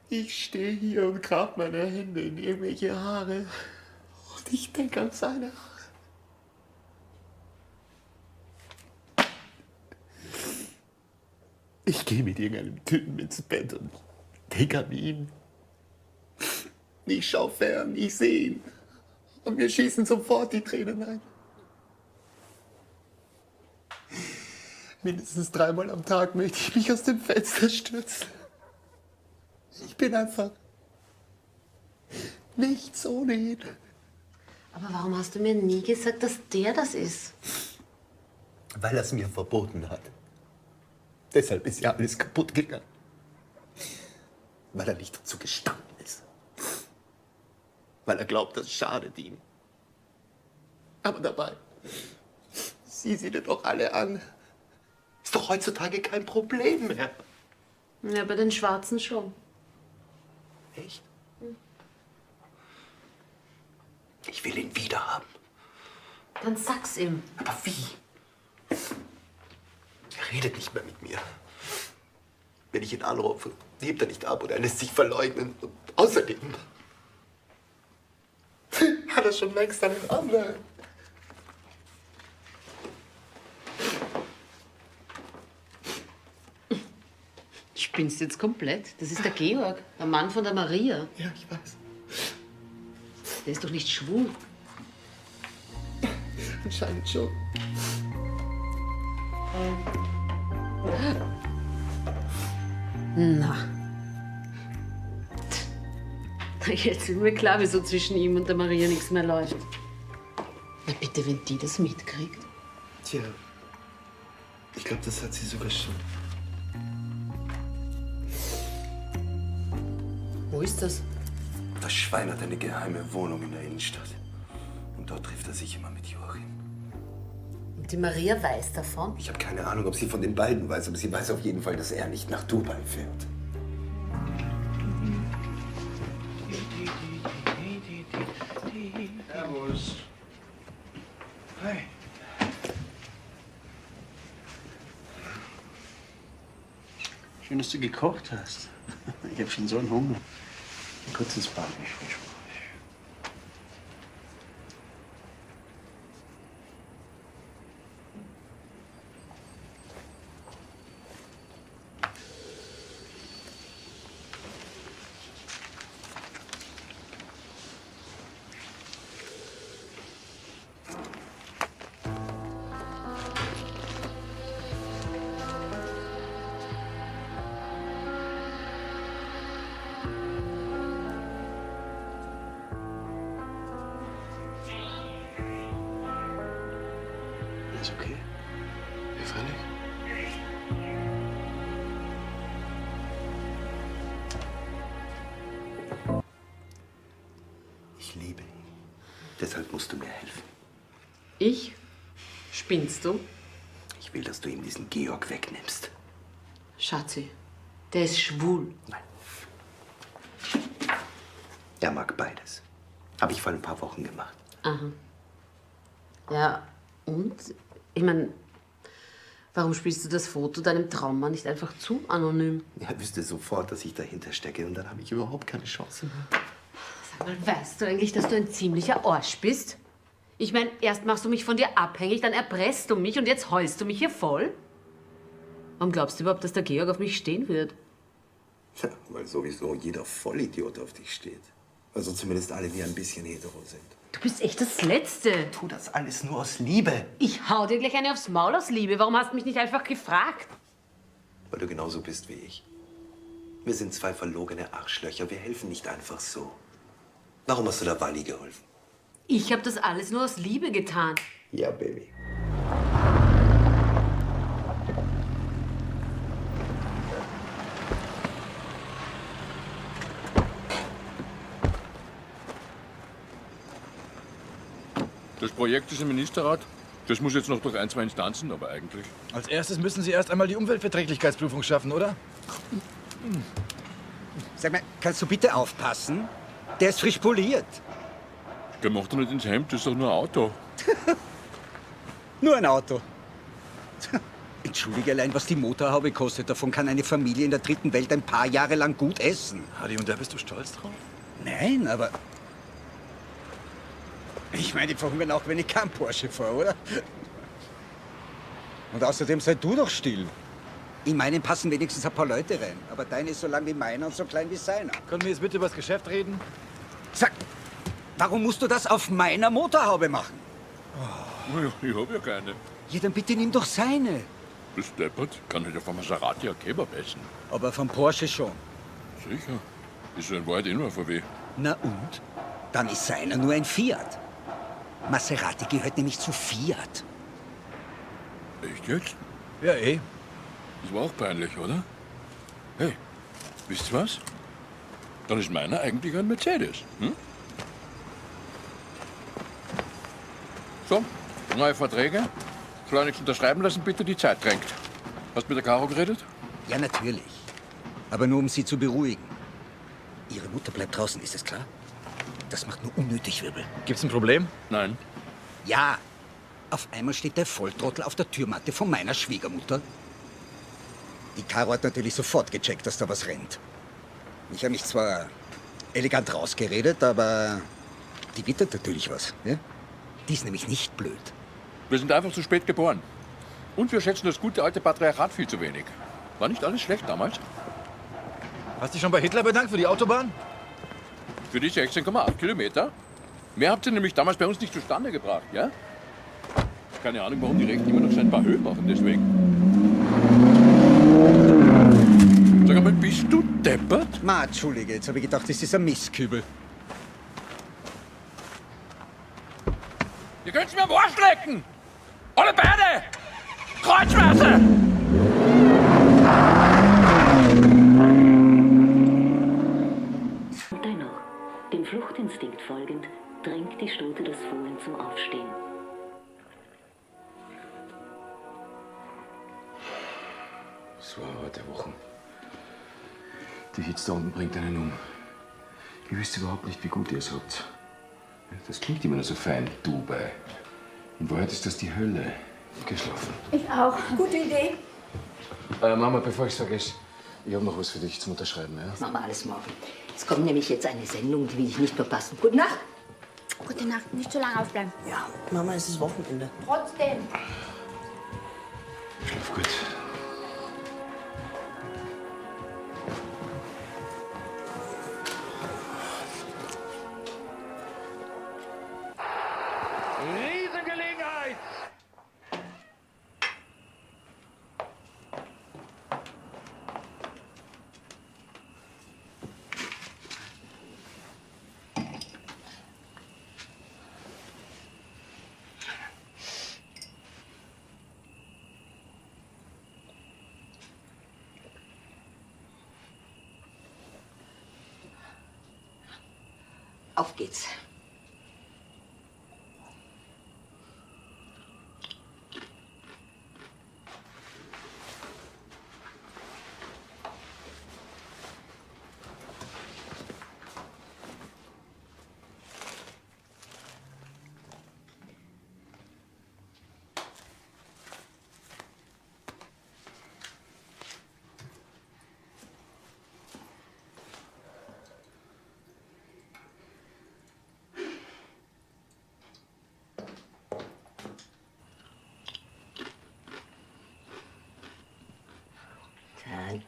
Ich stehe hier und grab meine Hände in irgendwelche Haare. Und ich denke an seine Haare. Ich gehe mit irgendeinem Typen ins Bett und denke an ihn. Ich schaue fern, ich sehe ihn. Und mir schießen sofort die Tränen ein. Mindestens 3-mal am Tag möchte ich mich aus dem Fenster stürzen. Ich bin einfach nichts ohne ihn. Aber warum hast du mir nie gesagt, dass der das ist? Weil er es mir verboten hat. Deshalb ist ja alles kaputt gegangen. Weil er nicht dazu gestanden ist. Weil er glaubt, das schadet ihm. Aber dabei, sieh sie dir doch alle an. Ist doch heutzutage kein Problem mehr. Ja, bei den Schwarzen schon. Echt? Ich will ihn wieder haben. Dann sag's ihm. Aber wie? Er redet nicht mehr mit mir. Wenn ich ihn anrufe, hebt er nicht ab oder er lässt sich verleugnen. Und außerdem hat er schon längst einen anderen. Spinnst du jetzt komplett? Das ist der Georg, der Mann von der Maria. Ja, ich weiß. Der ist doch nicht schwul. Anscheinend schon. Na. Jetzt ist mir klar, wieso zwischen ihm und der Maria nichts mehr läuft. Na bitte, wenn die das mitkriegt. Tja, ich glaube, das hat sie sogar schon. Wo ist das? Das Schwein hat eine geheime Wohnung in der Innenstadt. Und dort trifft er sich immer mit Joachim. Und die Maria weiß davon? Ich habe keine Ahnung, ob sie von den beiden weiß, aber sie weiß auf jeden Fall, dass er nicht nach Dubai fährt. Servus. Hi. Schön, dass du gekocht hast. Ich habe schon so einen Hunger. Kurz ins Bad. Ist okay? Ja, freilich. Ich liebe ihn. Deshalb musst du mir helfen. Ich? Spinnst du? Ich will, dass du ihm diesen Georg wegnimmst. Schatzi, der ist schwul. Nein. Er mag beides. Habe ich vor ein paar Wochen gemacht. Aha. Ja, und? Ich meine, warum spielst du das Foto deinem Traummann nicht einfach zu anonym? Er wüsste sofort, dass ich dahinter stecke und dann habe ich überhaupt keine Chance mehr. Sag mal, weißt du eigentlich, dass du ein ziemlicher Arsch bist? Ich meine, erst machst du mich von dir abhängig, dann erpresst du mich und jetzt heulst du mich hier voll? Warum glaubst du überhaupt, dass der Georg auf mich stehen wird? Ja, weil sowieso jeder Vollidiot auf dich steht. Also zumindest alle, die ein bisschen hetero sind. Du bist echt das Letzte. Tu das alles nur aus Liebe. Ich hau dir gleich eine aufs Maul aus Liebe. Warum hast du mich nicht einfach gefragt? Weil du genauso bist wie ich. Wir sind zwei verlogene Arschlöcher. Wir helfen nicht einfach so. Warum hast du der Wally geholfen? Ich habe das alles nur aus Liebe getan. Ja, Baby. Das Projekt ist im Ministerrat. Das muss jetzt noch durch 1, 2 Instanzen, aber eigentlich. Als erstes müssen Sie erst einmal die Umweltverträglichkeitsprüfung schaffen, oder? Sag mal, kannst du bitte aufpassen? Der ist frisch poliert. Der macht doch nicht ins Hemd, das ist doch nur ein Auto. Nur ein Auto. Entschuldige, allein was die Motorhaube kostet, davon kann eine Familie in der dritten Welt ein paar Jahre lang gut essen. Hardy, und da bist du stolz drauf? Nein, aber... Ich meine, die verhungern auch, wenn ich kein Porsche fahre, oder? Und außerdem sei du doch still. In meinen passen wenigstens ein paar Leute rein. Aber deine ist so lang wie meiner und so klein wie seiner. Können wir jetzt bitte über das Geschäft reden? Sag, warum musst du das auf meiner Motorhaube machen? Ich hab ja keine. Ja, dann bitte nimm doch seine. Bist deppert? Kann ich ja vom Maserati ein Kebab essen. Aber vom Porsche schon. Sicher. Ist ja in Wahrheit eh nur ein VW. Na und? Dann ist seiner nur ein Fiat. Maserati gehört nämlich zu Fiat. Echt jetzt? Ja, eh. Das war auch peinlich, oder? Hey, wisst ihr was? Dann ist meiner eigentlich ein Mercedes. Hm? So, neue Verträge. Schleunigst unterschreiben lassen, bitte, die Zeit drängt. Hast du mit der Caro geredet? Ja, natürlich. Aber nur, um sie zu beruhigen. Ihre Mutter bleibt draußen, ist das klar? Das macht nur unnötig Wirbel. Gibt's ein Problem? Nein. Ja, auf einmal steht der Volltrottel auf der Türmatte von meiner Schwiegermutter. Die Caro hat natürlich sofort gecheckt, dass da was rennt. Ich habe mich zwar elegant rausgeredet, aber die wittert natürlich was. Ja? Die ist nämlich nicht blöd. Wir sind einfach zu spät geboren. Und wir schätzen das gute alte Patriarchat viel zu wenig. War nicht alles schlecht damals? Hast du dich schon bei Hitler bedankt für die Autobahn? Für die 16,8 Kilometer? Mehr habt ihr nämlich damals bei uns nicht zustande gebracht, ja? Keine Ahnung, warum die Rechten immer noch so ein paar Höhen machen, deswegen. Sag einmal, bist du deppert? Ma, entschuldige, jetzt habe ich gedacht, das ist ein Mistkübel. Ihr könnt's mir am Arsch lecken! Alle beide! Kreuzweise! Und dennoch, dem Fluchtinstinkt folgend, drängt die Stute das Fohlen zum Aufstehen. Es war harte Wochen. Die Hitze da unten bringt einen um. Ihr wisst überhaupt nicht, wie gut ihr es habt. Das klingt immer nur so fein, Dubai. In Wahrheit ist das die Hölle. Geschlafen. Ich auch. Gute Idee. Mama, bevor ich es vergesse, ich habe noch was für dich zum Unterschreiben. Ja? Machen wir alles morgen. Es kommt nämlich jetzt eine Sendung, die will ich nicht verpassen. Gute Nacht. Gute Nacht. Nicht zu lange aufbleiben. Ja, Mama, es ist Wochenende. Trotzdem. Schlaf gut. Riesengelegenheit! Auf geht's.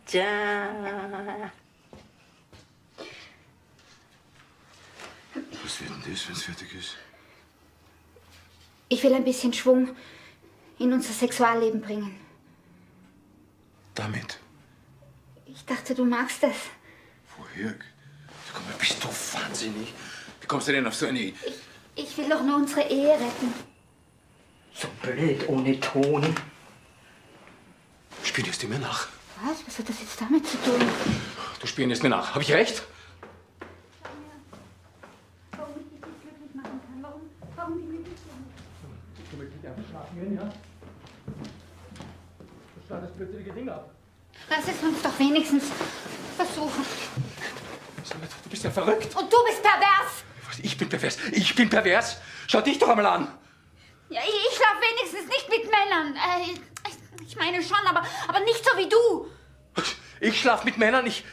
Tada! Was wird denn das, wenn es fertig ist? Ich will ein bisschen Schwung in unser Sexualleben bringen. Damit? Ich dachte, du magst das. Woher? Sag mal, bist du wahnsinnig? Wie kommst du denn auf so eine Idee? Ich will doch nur unsere Ehe retten. So blöd, ohne Ton. Spionierst du mir nach? Was? Was hat das jetzt damit zu tun? Du spionierst mir nach. Hab ich recht? Warum ich dich nicht glücklich machen kann? Warum ich mich nicht glücklich Du möchtest einfach schlafen gehen, ja? Du startest plötzliche Dinge ab. Lass es uns doch wenigstens versuchen. Du bist ja verrückt. Und du bist pervers! Was, ich bin pervers. Ich bin pervers. Schau dich doch einmal an. Ja, ich schlaf schlaf wenigstens nicht mit Männern. Ich meine schon, aber nicht so wie du. Ich schlaf mit Männern, ich...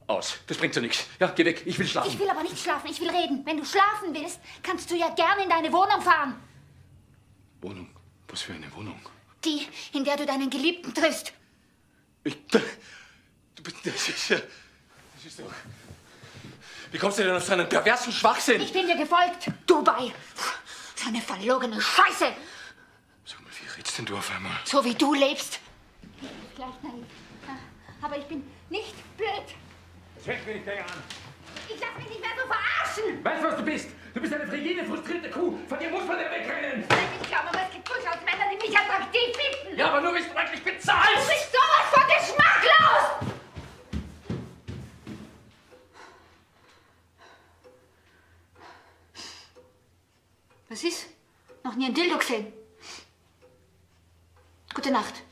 Aus, das bringt so nichts. Ja, geh weg, ich will schlafen. Ich will aber nicht schlafen, ich will reden. Wenn du schlafen willst, kannst du ja gern in deine Wohnung fahren. Wohnung? Was für eine Wohnung? Die, in der du deinen Geliebten triffst. Das ist doch... Wie kommst du denn auf so einen perversen Schwachsinn? Ich bin dir gefolgt, Dubai. So eine verlogene Scheiße. Sag mal, wie redst denn du auf einmal? So wie du lebst. Vielleicht naiv. Aber ich bin nicht blöd. Check mich nicht länger an. Ich lass mich nicht mehr so verarschen. Weißt du, was du bist? Du bist eine frigide, frustrierte Kuh. Von dir muss man ja wegrennen. Ich glaube, aber es gibt durchaus Männer, die mich attraktiv finden. Ja, aber nur, bist du eigentlich bezahlst. Du bist sowas von geschmacklos. Was ist? Noch nie ein Dildo gesehen. Gute Nacht.